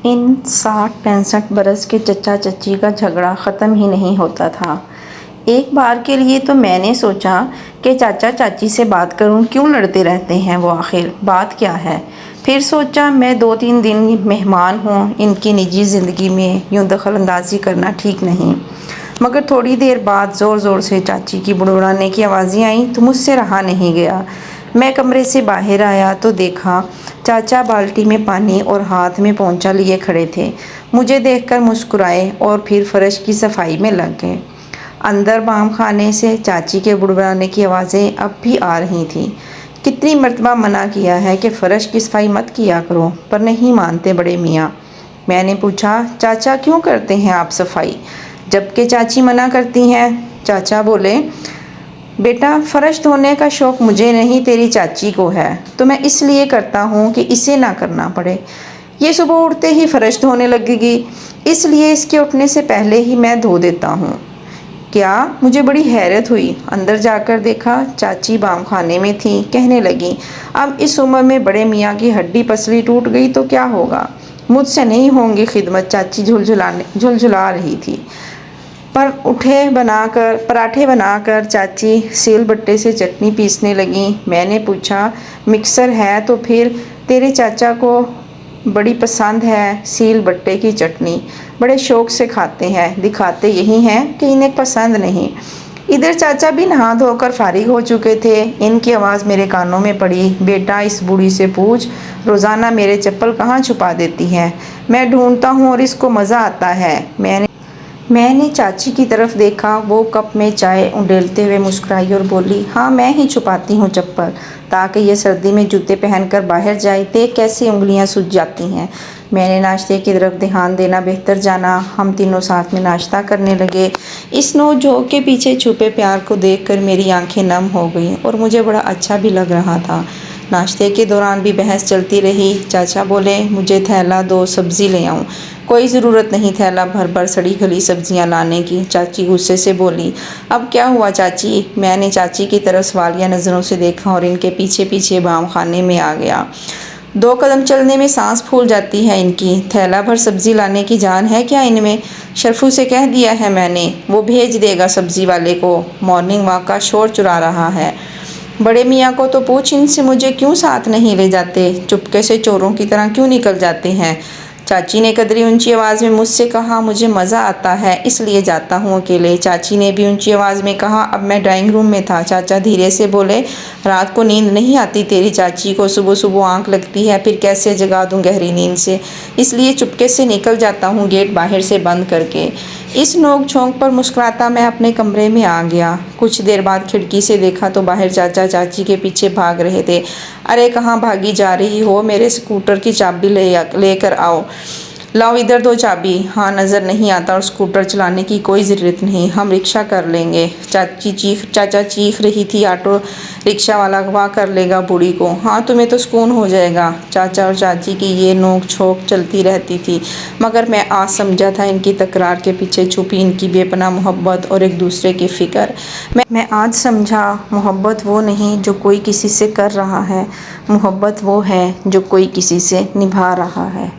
इन 60-65 बरस के चचा चच्ची का झगड़ा ख़त्म ही नहीं होता था। एक बार के लिए तो मैंने सोचा कि चाचा चाची से बात करूं, क्यों लड़ते रहते हैं वो, आखिर बात क्या है। फिर सोचा मैं 2-3 दिन मेहमान हूं, इनकी निजी ज़िंदगी में यूं दखल अंदाज़ी करना ठीक नहीं। मगर थोड़ी देर बाद ज़ोर ज़ोर से चाची की बुड़बुड़ाने की आवाज़ें आईं तो मुझसे रहा नहीं गया। मैं कमरे से बाहर आया तो देखा चाचा बाल्टी में पानी और हाथ में पोंछा लिए खड़े थे। मुझे देखकर मुस्कुराए और फिर फर्श की सफाई में लग गए। अंदर बाम खाने से चाची के बुड़बुड़ाने की आवाज़ें अब भी आ रही थीं। कितनी मर्तबा मना किया है कि फ़र्श की सफाई मत किया करो, पर नहीं मानते बड़े मियाँ। मैंने पूछा, चाचा क्यों करते हैं आप सफाई, जबकि चाची मना करती हैं। चाचा बोले, बेटा फ़र्श धोने का शौक़ मुझे नहीं तेरी चाची को है, तो मैं इसलिए करता हूँ कि इसे ना करना पड़े। ये सुबह उठते ही फ़र्श धोने लगेगी, इसलिए इसके उठने से पहले ही मैं धो देता हूँ। क्या? मुझे बड़ी हैरत हुई। अंदर जाकर देखा चाची बाम खाने में थी। कहने लगी, अब इस उम्र में बड़े मियाँ की हड्डी पसली टूट गई तो क्या होगा, मुझसे नहीं होंगी खिदमत। चाची झुलझुला रही थी। पराठे बनाकर चाची सिलबट्टे से चटनी पीसने लगी। मैंने पूछा, मिक्सर है तो फिर तेरे चाचा को बड़ी पसंद है सिलबट्टे की चटनी, बड़े शौक़ से खाते हैं, दिखाते यही हैं कि इन्हें पसंद नहीं। इधर चाचा भी नहा धोकर फारिग हो चुके थे। इनकी आवाज़ मेरे कानों में पड़ी, बेटा इस बूढ़ी से पूछ रोज़ाना मेरे चप्पल कहाँ छुपा देती है, मैं ढूंढता हूँ और इसको मज़ा आता है। मैंने चाची की तरफ देखा। वो कप में चाय उंडेलते हुए मुस्कुराई और बोली, हाँ मैं ही छुपाती हूँ चप्पल, ताकि ये सर्दी में जूते पहनकर बाहर जाए। देख कैसी उंगलियाँ सूज जाती हैं। मैंने नाश्ते की तरफ ध्यान देना बेहतर जाना। हम तीनों साथ में नाश्ता करने लगे। इस नोक-झोंक के पीछे छुपे प्यार को देखकर मेरी आंखें नम हो गईं और मुझे बड़ा अच्छा भी लग रहा था। नाश्ते के दौरान भी बहस चलती रही। चाचा बोले, मुझे थैला दो, सब्ज़ी ले आऊँ। कोई ज़रूरत नहीं थैला भर भर सड़ी गली सब्जियां लाने की। चाची गुस्से से बोली, अब क्या हुआ चाची। मैंने चाची की तरफ सवालिया नज़रों से देखा और इनके पीछे पीछे बाम खाने में आ गया। 2 कदम चलने में सांस फूल जाती है इनकी। थैला भर सब्ज़ी लाने की जान है क्या इनमें। शरफू से कह दिया है मैंने, वो भेज देगा सब्ज़ी वाले को। मॉर्निंग वॉक का शोर चुरा रहा है। बड़े मियाँ को तो पूछ इनसे मुझे क्यों साथ नहीं ले जाते, चुपके से चोरों की तरह क्यों निकल जाते हैं। चाची ने कदरी ऊंची आवाज़ में मुझसे कहा, मुझे मज़ा आता है इसलिए जाता हूँ अकेले। चाची ने भी ऊंची आवाज़ में कहा। अब मैं ड्राइंग रूम में था। चाचा धीरे से बोले, रात को नींद नहीं आती तेरी चाची को, सुबह सुबह आंख लगती है, फिर कैसे जगा दूँ गहरी नींद से, इसलिए चुपके से निकल जाता हूँ गेट बाहर से बंद करके। इस नोक झोंक पर मुस्कुराता मैं अपने कमरे में आ गया। कुछ देर बाद खिड़की से देखा तो बाहर चाचा चाची के पीछे भाग रहे थे। अरे कहाँ भागी जा रही हो, मेरे स्कूटर की चाबी लेकर आओ, लाओ इधर दो चाबी। हाँ नज़र नहीं आता और स्कूटर चलाने की कोई ज़रूरत नहीं, हम रिक्शा कर लेंगे। चाचा चीख रही थी, ऑटो रिक्शा वाला अगवा कर लेगा बूढ़ी को। हाँ तुम्हें तो सुकून हो जाएगा। चाचा और चाची की ये नोक झोंक चलती रहती थी, मगर मैं आज समझा था इनकी तकरार के पीछे छुपी इनकी बेपनाह मोहब्बत और एक दूसरे की फ़िक्र। मैं आज समझा, मोहब्बत वो नहीं जो कोई किसी से कर रहा है, मोहब्बत वो है जो कोई किसी से निभा रहा है।